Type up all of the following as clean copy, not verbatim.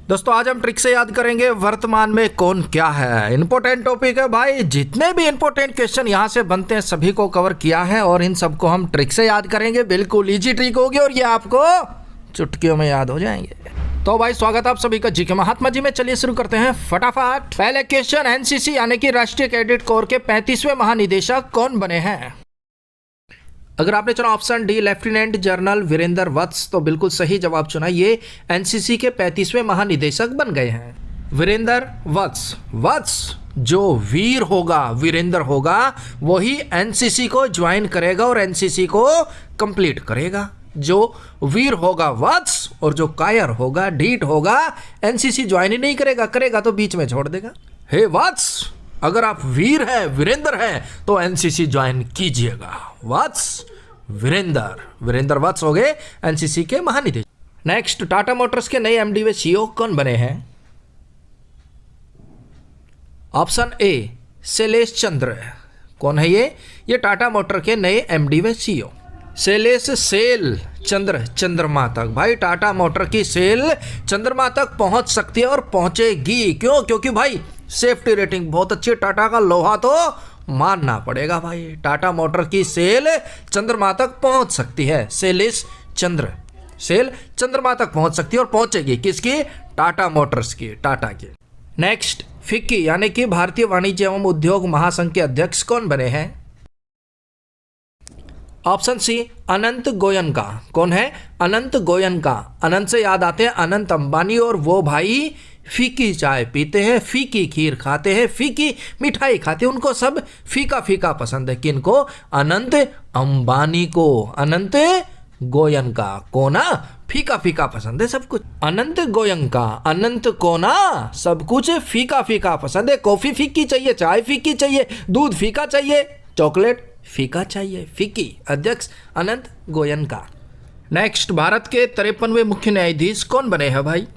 दोस्तों आज हम ट्रिक से याद करेंगे वर्तमान में कौन क्या है। इंपॉर्टेंट टॉपिक है भाई, जितने भी इंपॉर्टेंट क्वेश्चन यहाँ से बनते हैं सभी को कवर किया है और इन सबको हम ट्रिक से याद करेंगे। बिल्कुल इजी ट्रिक होगी और ये आपको चुटकियों में याद हो जाएंगे। तो भाई स्वागत है आप सभी का जीके महात्मा जी में। चलिए शुरू करते हैं फटाफट। पहले क्वेश्चन, एनसीसी यानी कि राष्ट्रीय कैडेट कोर के 35वें महानिदेशक कौन बने हैं? अगर आपने चुना option D lieutenant general Virendra Vats तो बिल्कुल सही जवाब चुना। ये एनसीसी के 35वें महानिदेशक बन गए हैं। वीरेंद्र वत्स जो वीर होगा, वीरेंद्र होगा, वही एनसीसी को ज्वाइन करेगा और एनसीसी को कंप्लीट करेगा। जो वीर होगा वत्स और जो कायर होगा, ढीठ होगा, एनसीसी ज्वाइन ही नहीं करेगा तो बीच में छोड़ देगा। हे वत्स, अगर आप वीर हैं, वीरेंद्र हैं तो एनसीसी ज्वाइन कीजिएगा। वत्स वीरेंद्र वत्स हो गए एनसीसी के महानिदेशक। नेक्स्ट, टाटा मोटर्स के नए एमडी व सीईओ कौन बने हैं? ऑप्शन ए शैलेश चंद्र। कौन है ये टाटा मोटर के नए एमडी व सीईओ। शैलेश सेल चंद्रमा तक। भाई टाटा मोटर की सेल चंद्रमा तक पहुंच सकती है और पहुंचेगी। क्यों? क्योंकि भाई सेफ्टी रेटिंग बहुत अच्छी है। टाटा का लोहा तो मानना पड़ेगा भाई। टाटा मोटर की सेल चंद्रमा तक पहुंच सकती है। सेल चंद्रमा तक पहुंच सकती है और पहुंचेगी किसकी? टाटा मोटर्स की, टाटा की। नेक्स्ट, फिक्की यानी कि भारतीय वाणिज्य एवं उद्योग महासंघ के अध्यक्ष कौन बने हैं? ऑप्शन सी अनंत गोयनका। कौन है? अनंत गोयनका। अनंत से याद आते हैं अनंत अंबानी और वो भाई फीकी चाय पीते हैं, फीकी खीर खाते हैं, फीकी मिठाई खाते हैं। उनको सब फीका फीका पसंद है। किनको? अनंत अंबानी को, अनंत गोयनका को ना फीका फीका पसंद है सब कुछ। अनंत गोयनका, अनंत को ना सब कुछ फीका फीका पसंद है। कॉफी फीकी चाहिए, चाय फीकी चाहिए, दूध फीका चाहिए, चॉकलेट फीका चाहिए। फीकी अध्यक्ष अनंत गोयनका। नेक्स्ट, भारत के 53वें मुख्य न्यायाधीश कौन बने हैं भाई?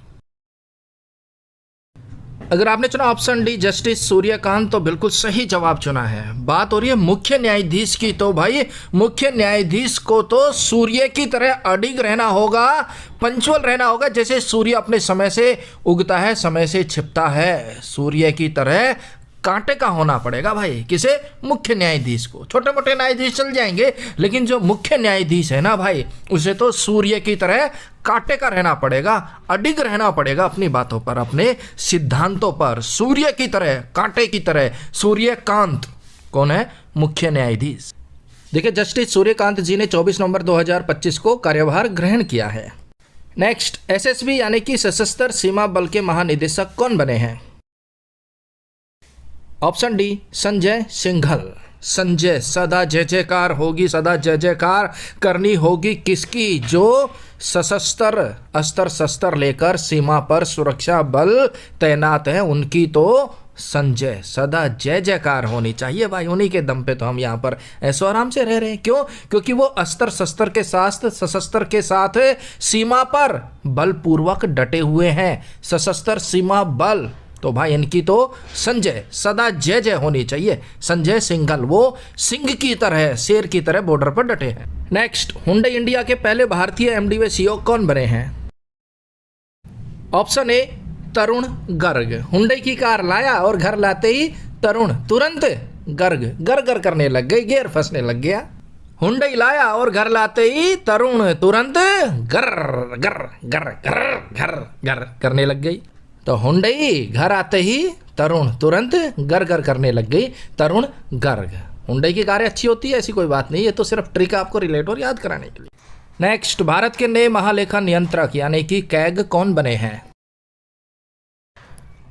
अगर आपने चुना ऑप्शन डी जस्टिस सूर्यकांत तो बिल्कुल सही जवाब चुना है। बात हो रही है मुख्य न्यायाधीश की, तो भाई मुख्य न्यायाधीश को तो सूर्य की तरह अडिग रहना होगा, पंचुअल रहना होगा। जैसे सूर्य अपने समय से उगता है, समय से छिपता है, सूर्य की तरह कांटे का होना पड़ेगा भाई। किसे? मुख्य न्यायाधीश को। छोटे मोटे न्यायाधीश चल जाएंगे, लेकिन जो मुख्य न्यायाधीश है ना भाई, उसे तो सूर्य की तरह कांटे का रहना पड़ेगा, अडिग रहना पड़ेगा अपनी बातों पर, अपने सिद्धांतों पर। सूर्य की तरह, कांटे की तरह। सूर्यकांत कौन है? मुख्य न्यायाधीश। देखिए जस्टिस सूर्यकांत जी ने 24 नवंबर 2025 को कार्यभार ग्रहण किया है। नेक्स्ट, एसएसबी यानी कि सशस्त्र सीमा बल के महानिदेशक कौन बने हैं? Option D Sanjay Singhal. संजय, सदा जय जयकार होगी, सदा जय जयकार करनी होगी किसकी? जो सशस्त्र अस्त्र शस्त्र लेकर सीमा पर सुरक्षा बल तैनात है, उनकी तो संजय सदा जय जयकार होनी चाहिए भाई। उन्हीं के दम पे तो हम यहाँ पर ऐसो आराम से रह रहे हैं। क्यों? क्योंकि वो अस्त्र शस्त्र के साथ, सशस्त्र के साथ सीमा पर बलपूर्वक डटे हुए हैं। सशस्त्र सीमा बल, तो भाई इनकी तो संजय सदा जय जय होनी चाहिए। संजय सिंघल, वो सिंह की तरह, शेर की तरह बॉर्डर पर डटे हैं। नेक्स्ट, हुंडई इंडिया के पहले भारतीय एमडी व सीईओ कौन बने हैं? Option A Tarun Garg. Hyundai की कार लाया और घर लाते ही तरुण तुरंत गर्ग करने लग गई, गियर फंसने लग गया। हुंडई लाया और घर लाते ही तरुण तुरंत गर करने लग गई। तो हुंडई घर आते ही तरुण तुरंत गर करने लग गई, तरुण गर्ग। हुंडई की कारें अच्छी होती है, ऐसी कोई बात नहीं, ये तो सिर्फ ट्रिक आपको रिलेट और याद कराने के लिए। नेक्स्ट, भारत के नए महालेखा नियंत्रक यानी कि कैग कौन बने हैं?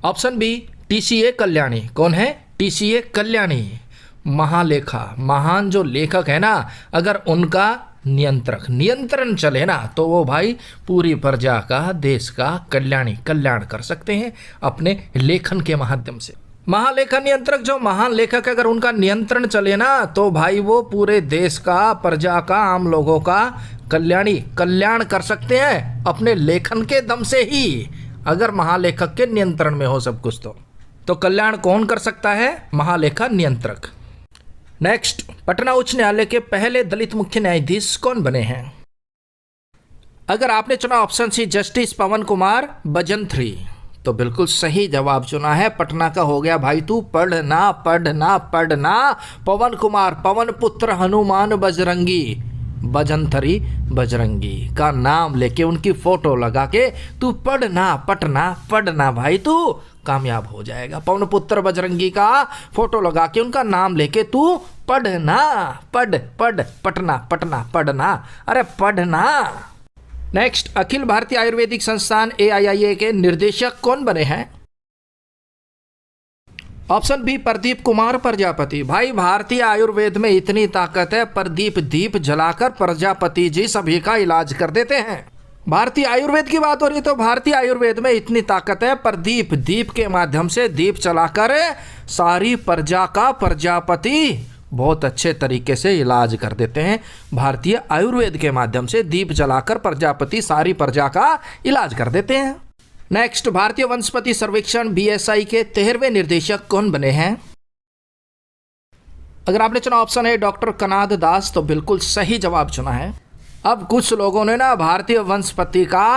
Option B TCA Kalyani. कौन है? टीसीए कल्याणी। महालेखा, महान जो लेखक है ना, अगर उनका नियंत्रण चले ना तो वो भाई पूरी प्रजा का, देश का कल्याण कर सकते हैं अपने लेखन के माध्यम से। महालेखा नियंत्रक, जो महान लेखक, अगर उनका नियंत्रण चले ना तो भाई वो पूरे देश का, प्रजा का, आम लोगों का कल्याण कर सकते हैं अपने लेखन के दम से ही। अगर महालेखक के नियंत्रण में हो सब कुछ तो कल्याण कौन कर सकता है? महालेखा नियंत्रक। नेक्स्ट, पटना उच्च न्यायालय के पहले दलित मुख्य न्यायाधीश कौन बने हैं? अगर आपने चुना ऑप्शन सी जस्टिस पवन कुमार बजंत्री, तो बिल्कुल सही जवाब चुना है, पटना का हो गया भाई तू। पढ़ना पढ़ना पढ़ना। पवन कुमार, पवन पुत्र हनुमान बजरंगी, बजंतरी बजरंगी का नाम लेके उनकी फोटो लगा के तू पढ़ना पटना पढ़ना भाई, तू कामयाब हो जाएगा। पवन पुत्र बजरंगी का फोटो लगा के उनका नाम लेके तू पढ़ना, पढ़ पढ़ पटना पटना पढ़ना, अरे पढ़ना। नेक्स्ट, अखिल भारतीय आयुर्वेदिक संस्थान AIIA के निर्देशक कौन बने हैं? Option B Pradeep Kumar Prajapati. भाई भारतीय आयुर्वेद में इतनी ताकत है, प्रदीप दीप जलाकर प्रजापति जी सभी का इलाज कर देते हैं। भारतीय आयुर्वेद की बात हो रही तो भारतीय आयुर्वेद में इतनी ताकत है, प्रदीप दीप के माध्यम से दीप चलाकर सारी प्रजा का प्रजापति बहुत अच्छे तरीके से इलाज कर देते हैं। भारतीय आयुर्वेद के माध्यम से दीप जलाकर प्रजापति सारी प्रजा का इलाज कर देते हैं। नेक्स्ट, भारतीय वनस्पति सर्वेक्षण BSI के 13वें निर्देशक कौन बने हैं? अगर आपने चुना ऑप्शन है डॉक्टर कनाद दास तो बिल्कुल सही जवाब चुना है। अब कुछ लोगों ने ना भारतीय वनस्पति का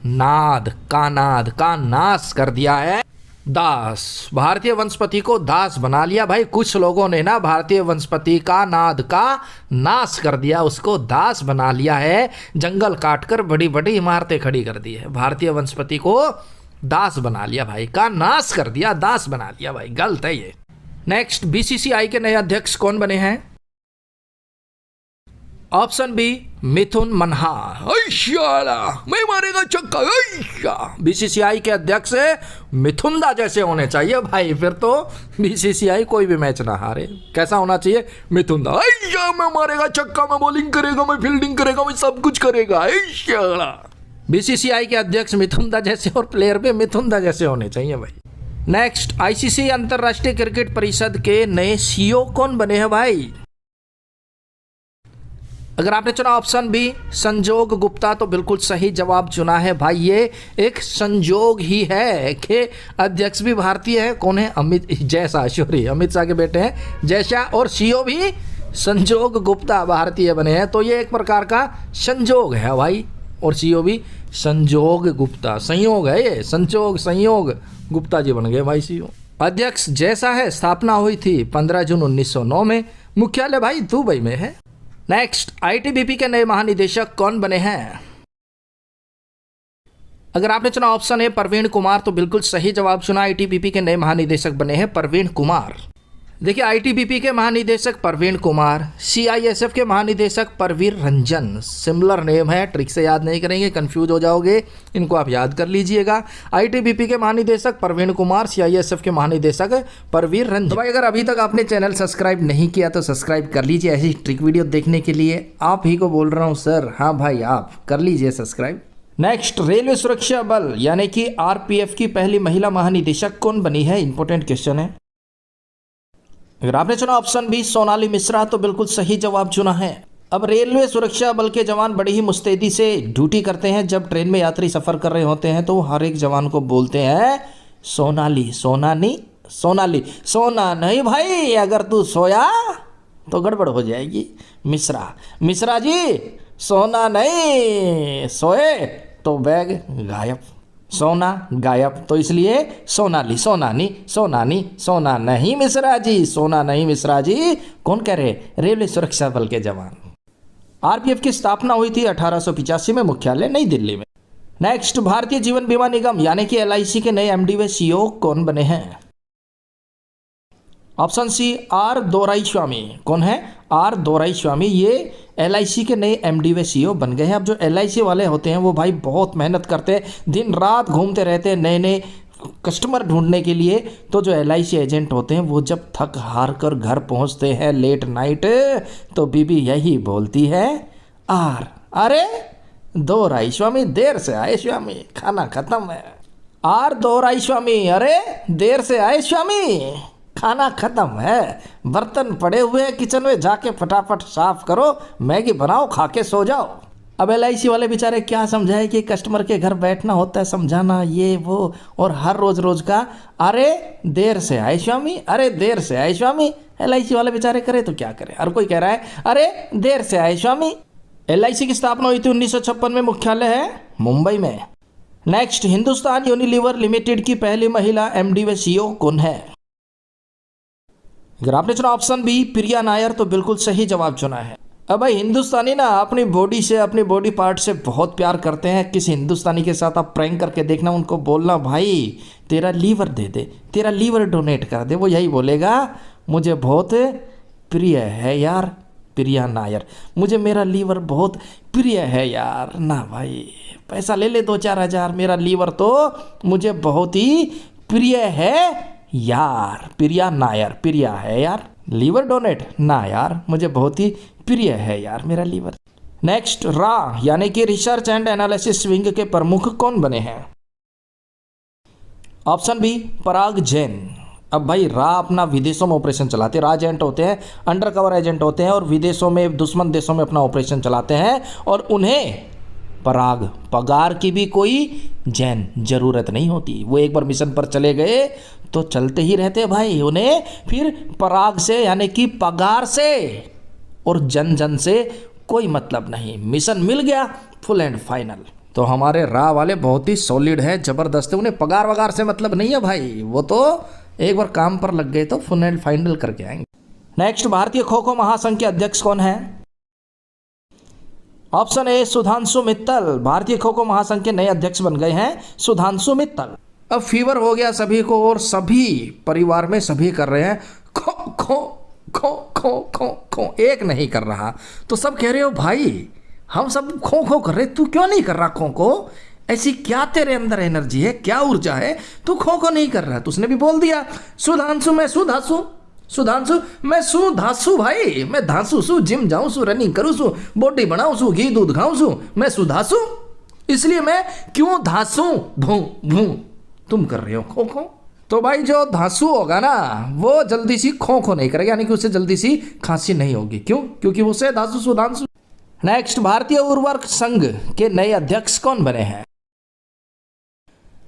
नाद का नाश कर दिया है, दास, भारतीय वनस्पति को दास बना लिया। भाई कुछ लोगों ने ना भारतीय वनस्पति का नाद का नाश कर दिया, उसको दास बना लिया है, जंगल काटकर बड़ी बड़ी इमारतें खड़ी कर दी है। भारतीय वनस्पति को दास बना लिया भाई, का नाश कर दिया, दास बना लिया भाई, गलत है ये। नेक्स्ट, BCCI के नए अध्यक्ष कौन बने हैं? ऑप्शन बी मिथुन मनहा। मैं मारेगा छक्का। BCCI के अध्यक्ष मिथुन दा जैसे होने चाहिए भाई, फिर तो BCCI कोई भी मैच ना हारे। कैसा होना चाहिए? मिथुन दा, मैं मारेगा छक्का, मैं बॉलिंग करेगा, मैं फील्डिंग करेगा, मैं सब कुछ करेगा। BCCI के अध्यक्ष मिथुन दा जैसे और प्लेयर भी मिथुन दा जैसे होने चाहिए भाई। नेक्स्ट, ICC अंतरराष्ट्रीय क्रिकेट परिषद के नए CEO कौन बने हैं भाई? अगर आपने चुना ऑप्शन बी संजोग गुप्ता तो बिल्कुल सही जवाब चुना है भाई। ये एक संजोग ही है कि अध्यक्ष भी भारतीय है। कौन है? अमित शाह के बेटे हैं जय शाह, और CEO भी संजोग गुप्ता भारतीय बने हैं। तो ये एक प्रकार का संजोग है भाई, और CEO भी संजोग गुप्ता, संयोग है ये, संयोग गुप्ता जी बन गए भाई CEO। अध्यक्ष जैसा है, स्थापना हुई थी 15 जून 1909 में, मुख्यालय भाई दुबई में है। नेक्स्ट, ITBP के नए महानिदेशक कौन बने हैं? अगर आपने चुना ऑप्शन है प्रवीण कुमार तो बिल्कुल सही जवाब चुना। ITBP के नए महानिदेशक बने हैं प्रवीण कुमार। देखिए, ITBP के महानिदेशक प्रवीण कुमार, CISF के महानिदेशक परवीर रंजन, सिमिलर नेम है, ट्रिक से याद नहीं करेंगे, कंफ्यूज हो जाओगे, इनको आप याद कर लीजिएगा। ITBP के महानिदेशक प्रवीण कुमार, CISF के महानिदेशक परवीर रंजन। तो भाई अगर अभी तक आपने चैनल सब्सक्राइब नहीं किया तो सब्सक्राइब कर लीजिए ऐसी ट्रिक वीडियो देखने के लिए। आप ही को बोल रहा हूँ सर, हाँ भाई आप कर लीजिए सब्सक्राइब। नेक्स्ट, रेलवे सुरक्षा बल यानी कि RPF की पहली महिला महानिदेशक कौन बनी है? इंपॉर्टेंट क्वेश्चन है। अगर आपने चुना ऑप्शन बी सोनाली मिश्रा तो बिल्कुल सही जवाब चुना है। अब रेलवे सुरक्षा बल के जवान बड़ी ही मुस्तैदी से ड्यूटी करते हैं। जब ट्रेन में यात्री सफ़र कर रहे होते हैं तो हर एक जवान को बोलते हैं सोनाली, सोनाली, सोना नहीं भाई, अगर तू सोया तो गड़बड़ हो जाएगी। मिश्रा जी, सोना नहीं, सोए तो बैग गायब, सोना गायब, तो इसलिए सोनाली, सोना नहीं मिश्रा जी, सोना नहीं मिश्रा जी। कौन कह रहे? रेलवे सुरक्षा बल के जवान। RPF की स्थापना हुई थी 1885 में, मुख्यालय नई दिल्ली में। नेक्स्ट, भारतीय जीवन बीमा निगम यानी कि LIC के नए MD व CEO कौन बने हैं? Option C R Doraiswamy. कौन है? R दोराईस्वामी। ये LIC के नए MD व CEO बन गए हैं। अब जो LIC वाले होते हैं वो भाई बहुत मेहनत करते हैं, दिन रात घूमते रहते हैं नए नए कस्टमर ढूंढने के लिए। तो जो LIC एजेंट होते हैं वो जब थक हार कर घर पहुंचते हैं लेट नाइट तो बीबी यही बोलती है R, अरे दोराईस्वामी, देर से आए स्वामी, खाना खत्म है। R दोराईस्वामी, अरे देर से आए स्वामी, खाना खत्म है, बर्तन पड़े हुए हैं किचन में, जाके फटाफट साफ करो, मैगी बनाओ, खा के सो जाओ। अब LIC वाले बेचारे क्या समझाए कि कस्टमर के घर बैठना होता है, समझाना ये वो, और हर रोज का अरे देर से आए स्वामी, अरे देर से आए स्वामी। LIC वाले बेचारे करे तो क्या करे, हर कोई कह रहा है अरे देर से आए स्वामी। LIC की स्थापना हुई थी 1956 में, मुख्यालय है मुंबई में। नेक्स्ट, हिंदुस्तान यूनिलीवर लिमिटेड की पहली महिला एमडी व सीईओ कौन है? अगर आपने चुना ऑप्शन बी प्रिया नायर तो बिल्कुल सही जवाब चुना है। अब भाई हिंदुस्तानी ना अपनी बॉडी से, अपनी बॉडी पार्ट से बहुत प्यार करते हैं। किसी हिंदुस्तानी के साथ आप प्रैंक करके देखना, उनको बोलना भाई तेरा लीवर दे दे, तेरा लीवर डोनेट कर दे, वो यही बोलेगा मुझे बहुत प्रिय है यार प्रिया नायर, मुझे मेरा लीवर बहुत प्रिय है यार। ना भाई पैसा ले ले 2-4 हज़ार, मेरा लीवर तो मुझे बहुत ही प्रिय है यार। प्रिया नायर, प्रिया है यार, लीवर डोनेट ना यार, मुझे बहुत ही प्रिय है यार मेरा लीवर। नेक्स्ट, रा यानी कि रिसर्च एंड एनालिसिस विंग के प्रमुख कौन बने हैं? ऑप्शन बी पराग जैन। अब भाई रा अपना विदेशों में ऑपरेशन चलाते हैं, रा एजेंट होते हैं, अंडर कवर एजेंट होते हैं और विदेशों में, दुश्मन देशों में अपना ऑपरेशन चलाते हैं और उन्हें पगार की भी कोई जैन जरूरत नहीं होती। वो एक बार मिशन पर चले गए तो चलते ही रहते भाई, उन्हें फिर पराग से यानी कि पगार से और जन जन से कोई मतलब नहीं। मिशन मिल गया फुल एंड फाइनल। तो हमारे रा वाले बहुत ही सॉलिड है, जबरदस्त है, उन्हें पगार वगार से मतलब नहीं है भाई, वो तो एक बार काम पर लग गए तो फुल एंड फाइनल करके आएंगे। नेक्स्ट, भारतीय खो खो महासंघ के अध्यक्ष कौन है? Option A Sudhanshu Mittal. भारतीय खो खो महासंघ के नए अध्यक्ष बन गए हैं सुधांशु मित्तल। अब फीवर हो गया सभी को और सभी परिवार में सभी कर रहे हैं खो खो खो खो खो खो, एक नहीं कर रहा तो सब कह रहे हो भाई हम सब खो खो कर रहे, तू क्यों नहीं कर रहा खो खो? ऐसी क्या तेरे अंदर एनर्जी है, क्या ऊर्जा है, तू खो खो नहीं कर रहा? तो उसने भी बोल दिया सुधांशु मैं सुधांशु, सुधांशु मैं सुधांशु भाई, मैं धांसु सु, जिम जाऊं सु, रनिंग करूं सु, बॉडी बनाऊं सु, घी दूध खाऊं सु, मैं सुधांशु, इसलिए मैं क्यों धांसू भू भू, तुम कर रहे हो खो खो। तो भाई जो धांसू होगा ना वो जल्दी सी खो खो नहीं करेगा, यानी कि उसे जल्दी सी खांसी नहीं होगी। क्यों? क्योंकि उसे धांसू सुधांशु। नेक्स्ट, भारतीय उर्वरक संघ के नए अध्यक्ष कौन बने हैं?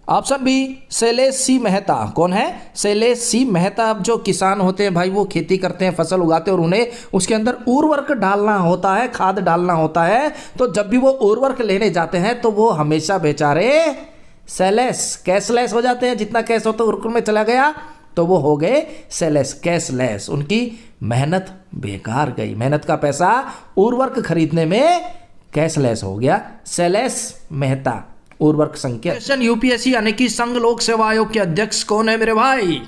ऑप्शन बी शैलेश सी मेहता। कौन है? शैलेश सी मेहता। अब जो किसान होते हैं भाई वो खेती करते हैं, फसल उगाते हैं और उन्हें उसके अंदर उर्वरक डालना होता है, खाद डालना होता है। तो जब भी वो उर्वरक लेने जाते हैं तो वो हमेशा बेचारे शैलेश कैशलेस हो जाते हैं। जितना कैश होता है उर्वरक में चला गया तो वो हो गए शैलेश कैशलेस, उनकी मेहनत बेकार गई, मेहनत का पैसा उर्वरक खरीदने में कैशलेस हो गया। शैलेश मेहता उर्वरक संघ के। यूपीएससी यानी कि संघ लोक सेवा आयोग के अध्यक्ष कौन है मेरे भाई?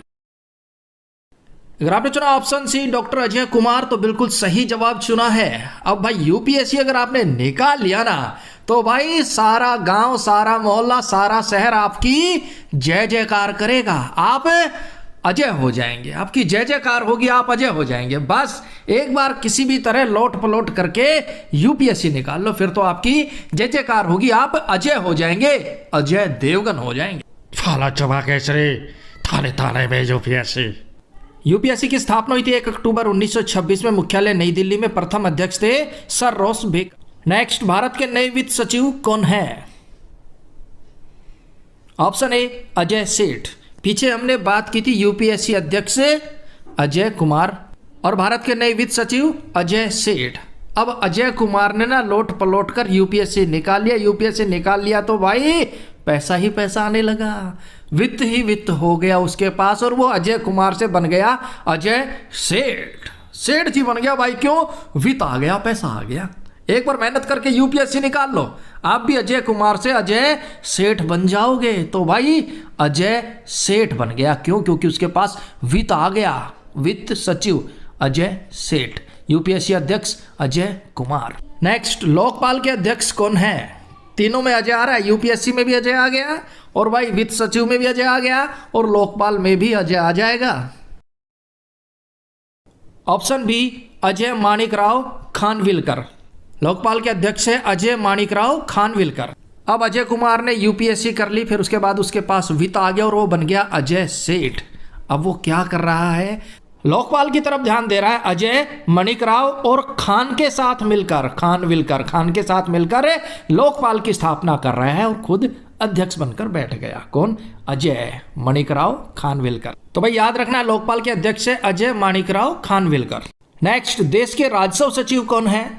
अगर आपने चुना option C doctor Ajay Kumar तो बिल्कुल सही जवाब चुना है। अब भाई यूपीएससी अगर आपने निकाल लिया ना तो भाई सारा गांव, सारा मोहल्ला, सारा शहर आपकी जय जयकार करेगा, आप अजय हो जाएंगे, आपकी जय जयकार होगी, आप अजय हो जाएंगे। बस एक बार किसी भी तरह लौट पलौट करके यूपीएससी निकाल लो, फिर तो आपकी जय जयकार होगी, आप अजय हो जाएंगे, अजय देवगन हो जाएंगे। फाला चबा केसरी थाने थाने में यूपीएससी। यूपीएससी की स्थापना हुई थी 1 अक्टूबर 1926 में। मुख्यालय नई दिल्ली में। प्रथम अध्यक्ष थे sir Ross baker. Next, Bharat के नए वित्त सचिव कौन है? ऑप्शन ए अजय सेठ। पीछे हमने बात की थी यूपीएससी अध्यक्ष अजय कुमार और भारत के नए वित्त सचिव अजय सेठ। अब अजय कुमार ने ना लोट पलोट कर यूपीएससी निकाल लिया। यूपीएससी निकाल लिया तो भाई पैसा ही पैसा आने लगा, वित्त ही वित्त हो गया उसके पास और वो अजय कुमार से बन गया अजय सेठ। सेठ जी बन गया भाई, क्यों? वित्त आ गया, पैसा आ गया। एक बार मेहनत करके यूपीएससी निकाल लो, आप भी अजय कुमार से अजय सेठ बन जाओगे। तो भाई अजय सेठ बन गया, क्यों? क्योंकि उसके पास वित्त आ गया। वित्त सचिव अजय सेठ, यूपीएससी अध्यक्ष अजय कुमार। नेक्स्ट, लोकपाल के अध्यक्ष कौन है? तीनों में अजय आ रहा है, यूपीएससी में भी अजय आ गया और भाई वित्त सचिव में भी अजय आ गया और लोकपाल में भी अजय आ जाएगा। Option B Ajay Manikrao Khanwilkar. लोकपाल के अध्यक्ष है अजय माणिकराव खानविलकर। अब अजय कुमार ने यूपीएससी कर ली, फिर उसके बाद उसके पास वित्त आ गया और वो बन गया अजय सेठ। अब वो क्या कर रहा है? लोकपाल की तरफ ध्यान दे रहा है। अजय माणिकराव और खान के साथ मिलकर, खानविलकर, खान के साथ मिलकर लोकपाल की स्थापना कर रहा है और खुद अध्यक्ष बनकर बैठ गया। कौन? अजय माणिकराव खानविलकर। तो भाई याद रखना लोकपाल के अध्यक्ष है अजय माणिकराव खानविलकर। नेक्स्ट, देश के राजस्व सचिव कौन है?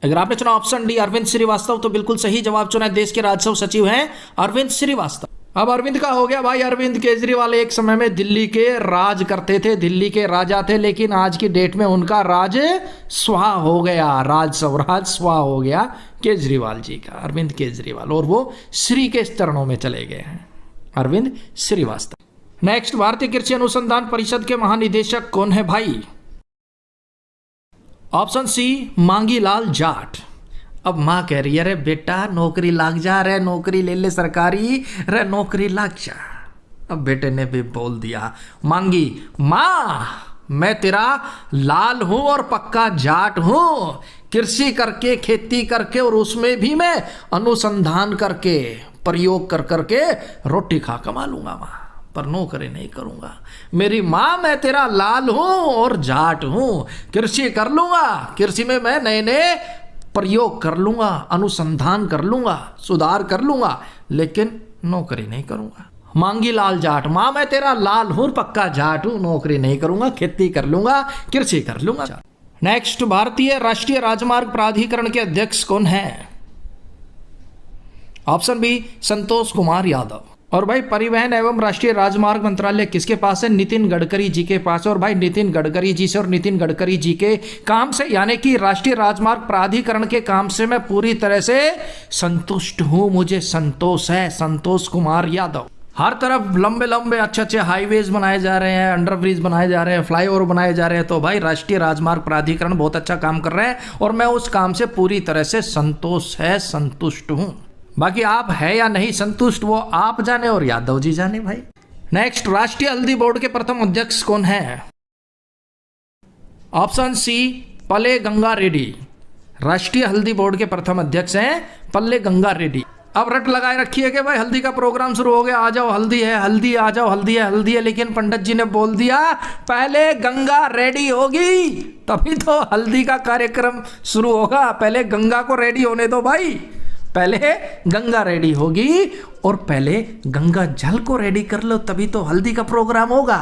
अगर आपने चुना ऑप्शन डी अरविंद श्रीवास्तव तो बिल्कुल सही जवाब चुना है। देश के राजस्व सचिव हैं अरविंद श्रीवास्तव। अब अरविंद का हो गया भाई। अरविंद केजरीवाल एक समय में दिल्ली के राज करते थे, दिल्ली के राजा थे, लेकिन आज की डेट में उनका राज स्वाहा हो गया, राज स्वाहा हो गया केजरीवाल जी का, अरविंद केजरीवाल, और वो श्री के चरणों में चले गए हैं, अरविंद श्रीवास्तव। नेक्स्ट, भारतीय कृषि अनुसंधान परिषद के महानिदेशक कौन है भाई? Option C Mangilal Jat. अब माँ कह रही है अरे बेटा नौकरी लाग जा, रे नौकरी ले ले सरकारी, रे नौकरी लाग जा। अब बेटे ने भी बोल दिया मांगी, माँ मैं तेरा लाल हूं और पक्का जाट हूं, कृषि करके खेती करके और उसमें भी मैं अनुसंधान करके प्रयोग कर करके रोटी खा कमा लूंगा माँ, पर नौकरी नहीं करूंगा। मेरी माँ मैं तेरा लाल हूं और जाट हूं, कृषि कर लूंगा, कृषि में मैं नए नए प्रयोग कर लूंगा, अनुसंधान कर लूंगा, सुधार कर लूंगा, लेकिन नौकरी नहीं करूंगा। मांगीलाल जाट, माँ मैं तेरा लाल हूं पक्का जाट हूं, नौकरी नहीं करूंगा, खेती कर लूंगा, कृषि कर लूंगा। नेक्स्ट, भारतीय राष्ट्रीय राजमार्ग प्राधिकरण के अध्यक्ष कौन है? Option B Santosh Kumar Yadav. और भाई परिवहन एवं राष्ट्रीय राजमार्ग मंत्रालय किसके पास है? नितिन गडकरी जी के पास। और भाई नितिन गडकरी जी से और नितिन गडकरी जी के काम से, यानी कि राष्ट्रीय राजमार्ग प्राधिकरण के काम से मैं पूरी तरह से संतुष्ट हूं, मुझे संतोष है। संतोष कुमार यादव। हर तरफ लंबे लंबे अच्छे अच्छे हाईवेज बनाए जा रहे हैं, अंडरब्रिज बनाए जा रहे हैं, फ्लाईओवर बनाए जा रहे हैं, तो भाई राष्ट्रीय राजमार्ग प्राधिकरण बहुत अच्छा काम कर रहे हैं और मैं उस काम से पूरी तरह से संतुष्ट हूं। बाकी आप है या नहीं संतुष्ट वो आप जाने और यादव जी जाने भाई। नेक्स्ट, राष्ट्रीय हल्दी बोर्ड के प्रथम अध्यक्ष कौन है? ऑप्शन सी पल्ले गंगा रेड्डी। राष्ट्रीय हल्दी बोर्ड के प्रथम अध्यक्ष हैं पल्ले गंगा रेड्डी। अब रट लगाए रखिए कि भाई हल्दी का प्रोग्राम शुरू हो गया, आ जाओ हल्दी है, हल्दी आ जाओ, हल्दी है, हल्दी है, लेकिन पंडित जी ने बोल दिया पहले गंगा रेडी होगी तभी तो हल्दी का कार्यक्रम शुरू होगा। पहले गंगा को रेडी होने दो भाई, पहले गंगा रेडी होगी और पहले गंगा जल को रेडी कर लो तभी तो हल्दी का प्रोग्राम होगा।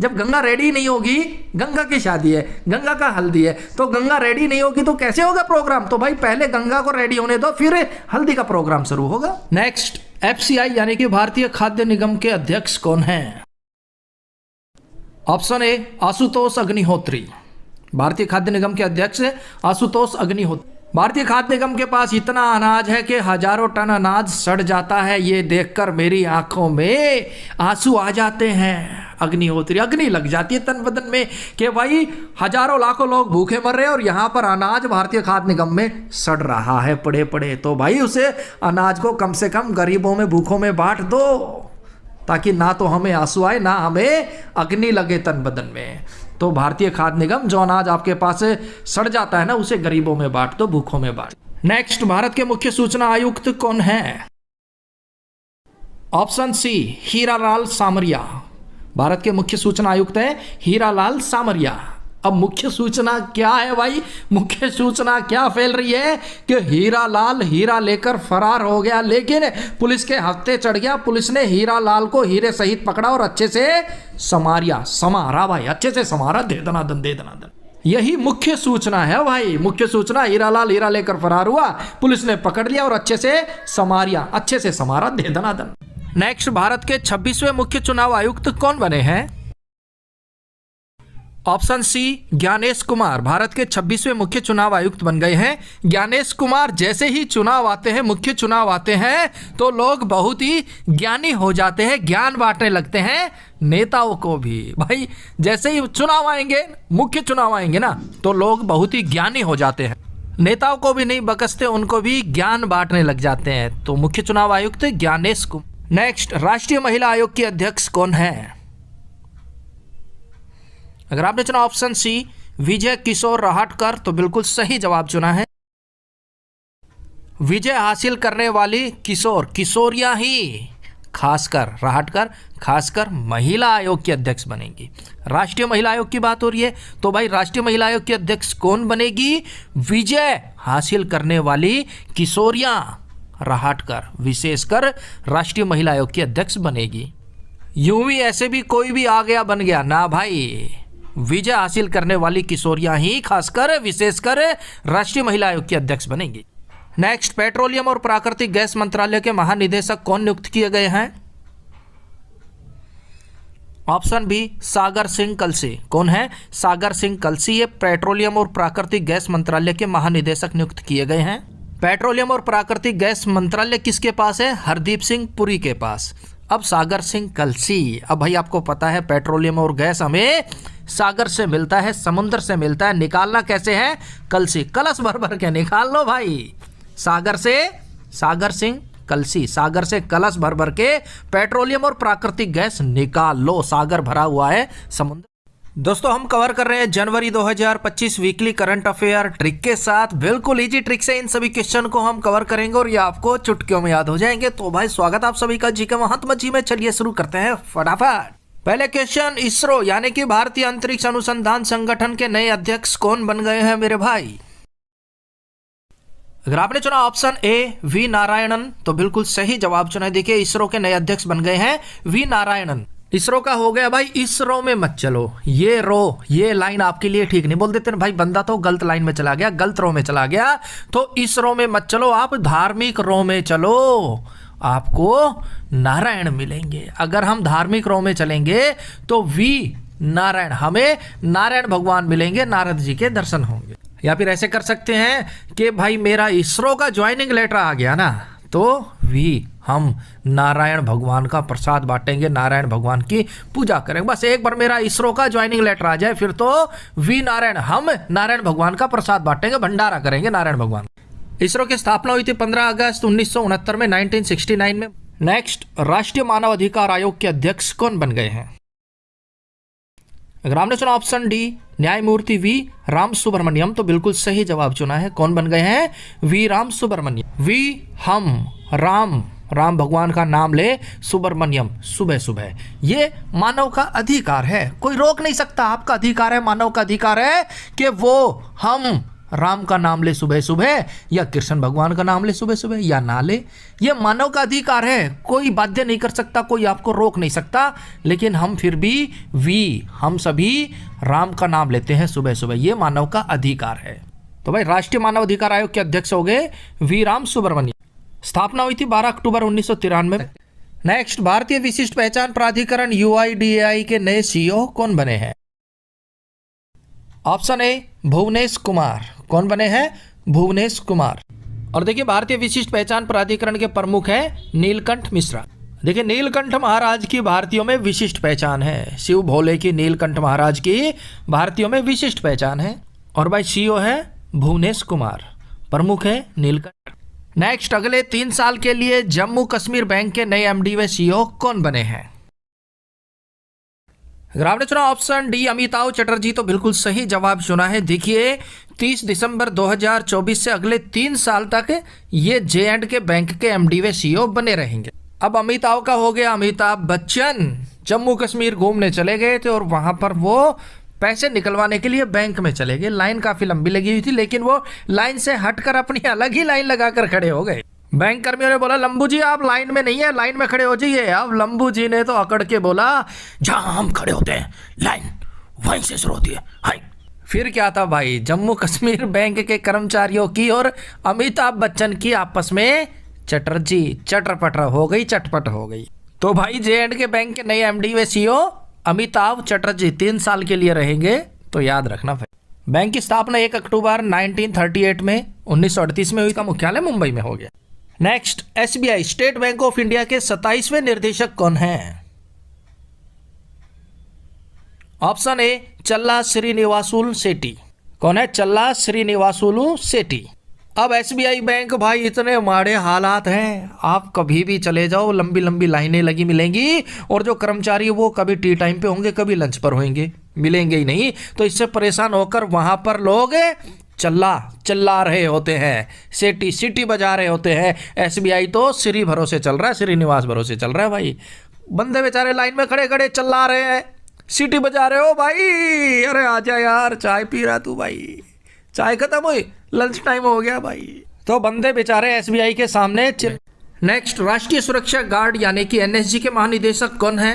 जब गंगा रेडी नहीं होगी, गंगा की शादी है, गंगा का हल्दी है, तो गंगा रेडी नहीं होगी तो कैसे होगा प्रोग्राम? तो भाई पहले गंगा को रेडी होने दो फिर हल्दी का प्रोग्राम शुरू होगा। नेक्स्ट, एफसीआई यानी कि भारतीय खाद्य निगम के अध्यक्ष कौन है? Option A Ashutosh Agnihotri. भारतीय खाद्य निगम के अध्यक्ष आशुतोष अग्निहोत्री। भारतीय खाद्य निगम के पास इतना अनाज है कि हजारों टन अनाज सड़ जाता है, ये देखकर मेरी आंखों में आंसू आ जाते हैं। अग्निहोत्री, अग्नि लग जाती है तन बदन में कि भाई हजारों लाखों लोग भूखे मर रहे हैं और यहाँ पर अनाज भारतीय खाद्य निगम में सड़ रहा है पड़े पड़े, तो भाई उसे अनाज को कम से कम गरीबों में भूखों में बांट दो ताकि ना तो हमें आंसू आए ना हमें अग्नि लगे तन बदन में। तो भारतीय खाद्य निगम जो अनाज आपके पास सड़ जाता है ना उसे गरीबों में बांट दो, भूखों में बांट। नेक्स्ट, भारत के मुख्य सूचना आयुक्त कौन है? Option C Hiralal Samariya. भारत के मुख्य सूचना आयुक्त है हीरालाल सामरिया। अब मुख्य सूचना क्या है भाई? मुख्य सूचना क्या फैल रही है कि हीरालाल हीरा लेकर फरार हो गया, लेकिन पुलिस के हत्थे चढ़ गया। पुलिस ने हीरालाल को हीरे सहित पकड़ा और अच्छे से समारा भाई, अच्छे से समारा, दे दनादन। यही मुख्य सूचना है भाई। मुख्य सूचना हीरालाल हीरा लेकर फरार हुआ, पुलिस ने पकड़ लिया और अच्छे से समारा, दे दनादन। नेक्स्ट, भारत के 26वें मुख्य चुनाव आयुक्त कौन बने हैं? Option C Gyanesh Kumar. भारत के 26वें मुख्य चुनाव आयुक्त बन गए हैं ज्ञानेश कुमार। जैसे ही चुनाव आते हैं, मुख्य चुनाव आते हैं, तो लोग बहुत ही ज्ञानी हो जाते हैं, ज्ञान बांटने लगते हैं नेताओं को भी। भाई जैसे ही चुनाव आएंगे, मुख्य चुनाव आएंगे ना, तो लोग बहुत ही ज्ञानी हो जाते हैं, नेताओं को भी नहीं बकसते, उनको भी ज्ञान बांटने लग जाते हैं। तो मुख्य चुनाव आयुक्त ज्ञानेश कुमार। नेक्स्ट, राष्ट्रीय महिला आयोग के अध्यक्ष कौन है? अगर आपने चुना ऑप्शन सी विजय किशोर रहाटकर तो बिल्कुल सही जवाब चुना है। विजय हासिल करने वाली किशोरियां ही खासकर रहाटकर खासकर महिला आयोग की अध्यक्ष बनेगी। राष्ट्रीय महिला आयोग की बात हो रही है तो भाई राष्ट्रीय महिला आयोग की अध्यक्ष कौन बनेगी? विजय हासिल करने वाली किशोरियां रहाटकर विशेषकर राष्ट्रीय महिला आयोग की अध्यक्ष बनेगी। यूं भी ऐसे भी कोई भी आ गया बन गया ना भाई, विजय हासिल करने वाली किशोरियां ही खासकर विशेषकर राष्ट्रीय महिला आयोग की अध्यक्ष बनेंगी। नेक्स्ट, पेट्रोलियम और प्राकृतिक गैस मंत्रालय के महानिदेशक कौन नियुक्त किए गए हैं? ऑप्शन बी, सागर सिंह कलसी। कौन है? सागर सिंह कलसी। ये पेट्रोलियम और प्राकृतिक गैस मंत्रालय के महानिदेशक नियुक्त किए गए हैं। पेट्रोलियम और प्राकृतिक गैस मंत्रालय किसके पास है? हरदीप सिंह पुरी के पास। अब सागर सिंह कलसी, अब भाई आपको पता है पेट्रोलियम और गैस हमें सागर से मिलता है, समुद्र से मिलता है। निकालना कैसे है? कलसी, कलश भर भर के निकाल लो भाई। सागर से सागर सिंह कलसी, सागर से कलश भर भर के पेट्रोलियम और प्राकृतिक गैस निकाल लो। सागर भरा हुआ है समुद्र। दोस्तों, हम कवर कर रहे हैं जनवरी 2025 वीकली करंट अफेयर ट्रिक के साथ। बिल्कुल इजी ट्रिक से इन सभी क्वेश्चन को हम कवर करेंगे और ये आपको चुटकियों में याद हो जाएंगे। तो भाई स्वागत आप सभी का जी के महात्मा जी में। चलिए शुरू करते हैं फटाफट। पहले क्वेश्चन, इसरो यानी कि भारतीय अंतरिक्ष अनुसंधान संगठन के नए अध्यक्ष कौन बन गए हैं मेरे भाई? अगर आपने चुना ऑप्शन ए वी नारायणन तो बिल्कुल सही जवाब चुना। देखिए इसरो के नए अध्यक्ष बन गए हैं वी नारायणन। इसरो का हो गया भाई, इसरो में मत चलो, ये लाइन आपके लिए ठीक नहीं। बोल देते ना भाई बंदा तो गलत लाइन में चला गया, गलत रो में चला गया, तो इसरो में मत चलो, आप धार्मिक रो में चलो, आपको नारायण मिलेंगे। अगर हम धार्मिक रो में चलेंगे तो वी नारायण, हमें नारायण भगवान मिलेंगे, नारद जी के दर्शन होंगे। या फिर ऐसे कर सकते हैं कि भाई मेरा इसरो का ज्वाइनिंग लेटर आ गया ना, तो वी हम नारायण भगवान का प्रसाद बांटेंगे, नारायण भगवान की पूजा करेंगे। बस एक बार मेरा इसरो का ज्वाइनिंग लेटर आ जाए फिर तो वी नारायण, हम नारायण भगवान का प्रसाद बांटेंगे, भंडारा करेंगे नारायण भगवान। इसरो की स्थापना हुई थी 15 अगस्त 1969 में, 1969 में। नेक्स्ट, राष्ट्रीय मानव अधिकार आयोग के अध्यक्ष कौन बन गए हैं? अगर आपने चुना ऑप्शन डी न्यायमूर्ति वी राम सुब्रमण्यम तो बिल्कुल सही जवाब चुना है। कौन बन गए हैं? वी राम सुब्रमण्यम। वी हम राम भगवान का नाम ले, सुब्रमण्यम सुबह सुबह। ये मानव का अधिकार है, कोई रोक नहीं सकता। आपका अधिकार है, मानव का अधिकार है कि वो हम राम का नाम ले सुबह सुबह, या कृष्ण भगवान का नाम ले सुबह सुबह, या ना ले। ये मानव का अधिकार है, कोई बाध्य नहीं कर सकता, कोई आपको रोक नहीं सकता। लेकिन हम फिर भी हम सभी राम का नाम लेते हैं सुबह सुबह, ये मानव का अधिकार है। तो भाई राष्ट्रीय मानव अधिकार आयोग के अध्यक्ष हो गए वी राम सुब्रमण्यम। स्थापना हुई थी 12 अक्टूबर 1993 में। नेक्स्ट, भारतीय विशिष्ट पहचान प्राधिकरण UIDAI के नए CEO कौन बने हैं? Option A Bhuvnesh Kumar. कौन बने हैं? भुवनेश कुमार। और देखिए भारतीय विशिष्ट पहचान प्राधिकरण के प्रमुख हैं नीलकंठ मिश्रा। देखिए नीलकंठ महाराज की भारतीयों में विशिष्ट पहचान है, शिव भोले की नीलकंठ महाराज की भारतीयों में विशिष्ट पहचान है। और भाई CEO है भुवनेश कुमार, प्रमुख है नीलकंठ। नेक्स्ट, अगले 3 साल के लिए जम्मू कश्मीर बैंक के नए MD व CEO कौन बने हैं? अगर आपने चुना ऑप्शन डी अमिताभ चटर्जी तो बिल्कुल सही जवाब चुना है। देखिए 30 दिसंबर 2024 से अगले 3 साल तक ये J&K बैंक के MD व CEO बने रहेंगे। अब अमिताभ का हो गया, अमिताभ बच्चन जम्मू कश्मीर घूमने चले गए थे और वहां पर वो पैसे निकलवाने के लिए बैंक में चले गए। लाइन काफी लंबी लगी हुई थी, लेकिन वो लाइन से हटकर अपनी अलग ही लाइन लगाकर खड़े हो गए। बैंक कर्मियों ने बोला लंबू जी आप लाइन में नहीं है, लाइन में खड़े हो जाइए। अब लंबू जी ने तो अकड़ के बोला जहां हम खड़े होते हैं लाइन वहीं से शुरू होती है, हाय। फिर क्या था भाई, जम्मू कश्मीर बैंक के कर्मचारियों की और अमिताभ बच्चन की आपस में चटपट हो गई। तो भाई J&K बैंक के नए MD व CEO अमिताभ चटर्जी 3 साल के लिए रहेंगे, तो याद रखना भाई। बैंक की स्थापना 1 अक्टूबर 1938 में 1938 में हुई था, मुख्यालय मुंबई में हो गया। Next, SBI state bank of India के 27वें निर्देशक कौन हैं? ऑप्शन ए चल्ला श्रीनिवासुलु सेठी। कौन है? चल्ला श्रीनिवासुलु सेठी। अब SBI बैंक भाई इतने माड़े हालात हैं, आप कभी भी चले जाओ लंबी लंबी लाइनें लगी मिलेंगी, और जो कर्मचारी वो कभी टी टाइम पे होंगे, कभी लंच पर होंगे, मिलेंगे ही नहीं। तो इससे परेशान होकर वहां पर लोग चिल्ला रहे होते हैं, सीटी बजा रहे होते हैं। SBI तो श्री भरोसे चल रहा है, श्रीनिवास भरोसे चल रहा है भाई। बंदे बेचारे लाइन में खड़े खड़े चिल्ला रहे हैं, सीटी बजा रहे हो भाई, अरे आजा यार चाय पी रहा तू भाई, चाय खत्म हुई, लंच टाइम हो गया भाई। तो बंदे बेचारे SBI के सामने नेक्स्ट, राष्ट्रीय सुरक्षा गार्ड यानी कि NSG के महानिदेशक कौन है?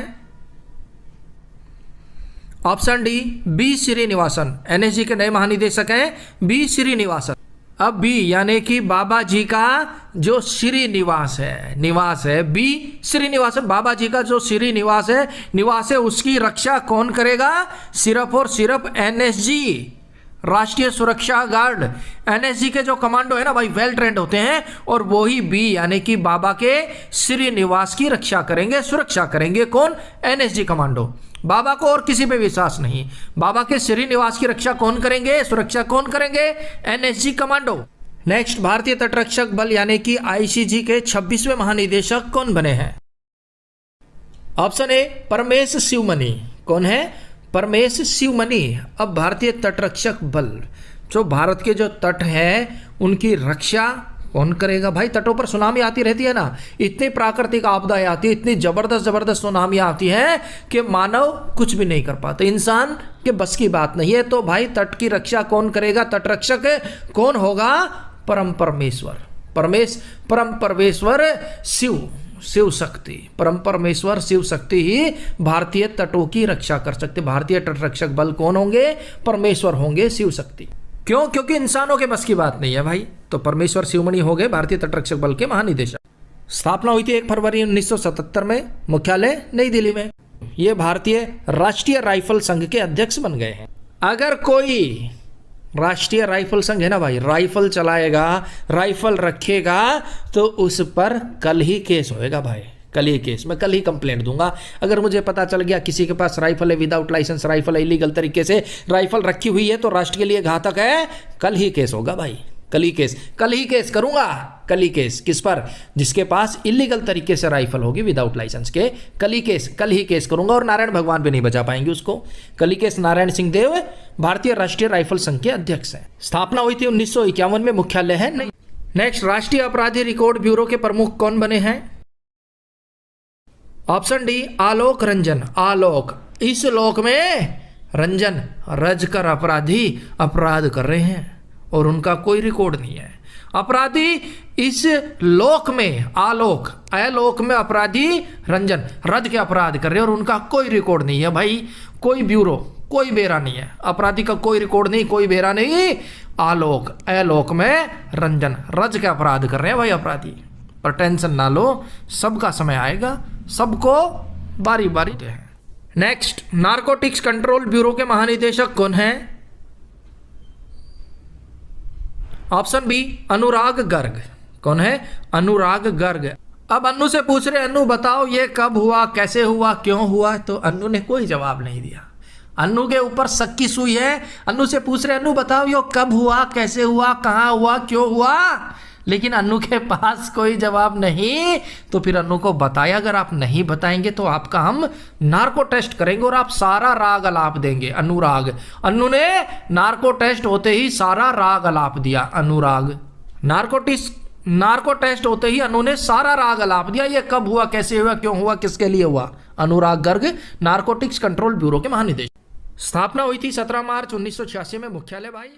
Option D B Srinivasan, NSG के नए महानिदेशक हैं बी श्रीनिवासन। अब बी यानी कि बाबा जी का जो श्रीनिवास है, निवास है, बी श्रीनिवासन, बाबा जी का जो श्रीनिवास है उसकी रक्षा कौन करेगा? सिर्फ और सिर्फ एनएसजी, राष्ट्रीय सुरक्षा गार्ड। एनएसजी के जो कमांडो है ना भाई, वेल ट्रेंड होते हैं, और वो ही बी यानी कि बाबा के श्रीनिवास की रक्षा करेंगे, सुरक्षा करेंगे। कौन? NSG commando. बाबा को और किसी पे विश्वास नहीं, बाबा के श्रीनिवास की रक्षा कौन करेंगे, सुरक्षा कौन करेंगे? NSG commando. नेक्स्ट, भारतीय तटरक्षक बल यानी कि आईसीजी के 26वें महानिदेशक कौन बने हैं? Option A Paramesh Sivamani. कौन है? परमेश शिवमणि। अब भारतीय तटरक्षक बल, जो भारत के जो तट है उनकी रक्षा कौन करेगा? भाई तटों पर सुनामी आती रहती है ना, इतनी प्राकृतिक आपदाएं आती है, इतनी जबरदस्त सुनामियां आती हैं कि मानव कुछ भी नहीं कर पाते, इंसान के बस की बात नहीं है। तो भाई तट की रक्षा कौन करेगा? तटरक्षक कौन होगा? परम परमेश्वर, परम परमेश्वर शिव शक्ति, परम परमेश्वर शिव शक्ति ही भारतीय तटों की रक्षा कर सकते। भारतीय तटरक्षक बल कौन होंगे? परमेश्वर होंगे, शिव शक्ति। क्यों? क्योंकि इंसानों के बस की बात नहीं है भाई। तो परमेश्वर शिवमणि हो गए भारतीय तटरक्षक बल के महानिदेशक। स्थापना हुई थी 1 फरवरी 1977 में, मुख्यालय नई दिल्ली में। ये भारतीय राष्ट्रीय राइफल संघ के अध्यक्ष बन गए हैं। अगर कोई राष्ट्रीय राइफल संघ है ना भाई, राइफल चलाएगा, राइफल रखेगा, तो उस पर कल ही केस होएगा भाई, कल ही केस। मैं कल ही कंप्लेंट दूंगा अगर मुझे पता चल गया किसी के पास राइफल है, विदाउट लाइसेंस राइफल है, इलीगल तरीके से राइफल रखी हुई है, तो राष्ट्र के लिए घातक है, कल ही केस होगा भाई, कल ही केस करूंगा। कल ही केस किस पर? जिसके पास इलीगल तरीके से राइफल होगी, विदाउट लाइसेंस के, कल ही केस करूंगा। और नारायण भगवान भी नहीं बचा पाएंगे उसको। कल ही केस। नारायण सिंह देव भारतीय राष्ट्रीय राइफल संघ के अध्यक्ष हैं। स्थापना हुई थी 1951 में, मुख्यालय है नहीं। नेक्स्ट, राष्ट्रीय अपराधी रिकॉर्ड ब्यूरो के प्रमुख कौन बने हैं? Option D Alok Ranjan. आलोक, इस लोक में रंजन, रज कर अपराधी अपराध कर रहे हैं और उनका कोई रिकॉर्ड नहीं है। अपराधी इस लोक में, आलोक, अलोक में अपराधी रंजन, रज के अपराध कर रहे हैं और उनका कोई रिकॉर्ड नहीं है भाई, कोई ब्यूरो, कोई बेरा नहीं है, अपराधी का कोई रिकॉर्ड नहीं, कोई बेरा नहीं। आलोक, अलोक में रंजन, रज के अपराध कर रहे हैं भाई अपराधी। पर टेंशन ना लो, सबका समय आएगा, सबको बारी बारी है। नेक्स्ट, नारकोटिक्स कंट्रोल ब्यूरो के महानिदेशक कौन है? ऑप्शन बी अनुराग गर्ग। कौन है? अनुराग गर्ग। अब अन्नू से पूछ रहे, अन्नू बताओ ये कब हुआ, कैसे हुआ, क्यों हुआ? तो अन्नू ने कोई जवाब नहीं दिया। अन्नू के ऊपर शक की सुई है। अन्नू से पूछ रहे, अन्नू बताओ ये कब हुआ, कैसे हुआ, कहाँ हुआ, क्यों हुआ? लेकिन अन्नू के पास कोई जवाब नहीं। तो फिर अन्नू को बताया, अगर आप नहीं बताएंगे तो आपका हम नार्को टेस्ट करेंगे और आप सारा राग अलाप देंगे। अनुराग, अन्नू ने नार्को टेस्ट होते ही सारा राग अलाप दिया। अनुराग, नार्को टेस्ट होते ही अन्नू ने सारा राग अलाप दिया। ये कब हुआ, कैसे हुआ, क्यों हुआ, किसके लिए हुआ? अनुराग गर्ग, नार्कोटिक्स कंट्रोल ब्यूरो के महानिदेशक। स्थापना हुई थी 17 मार्च 1986 में, मुख्यालय भाई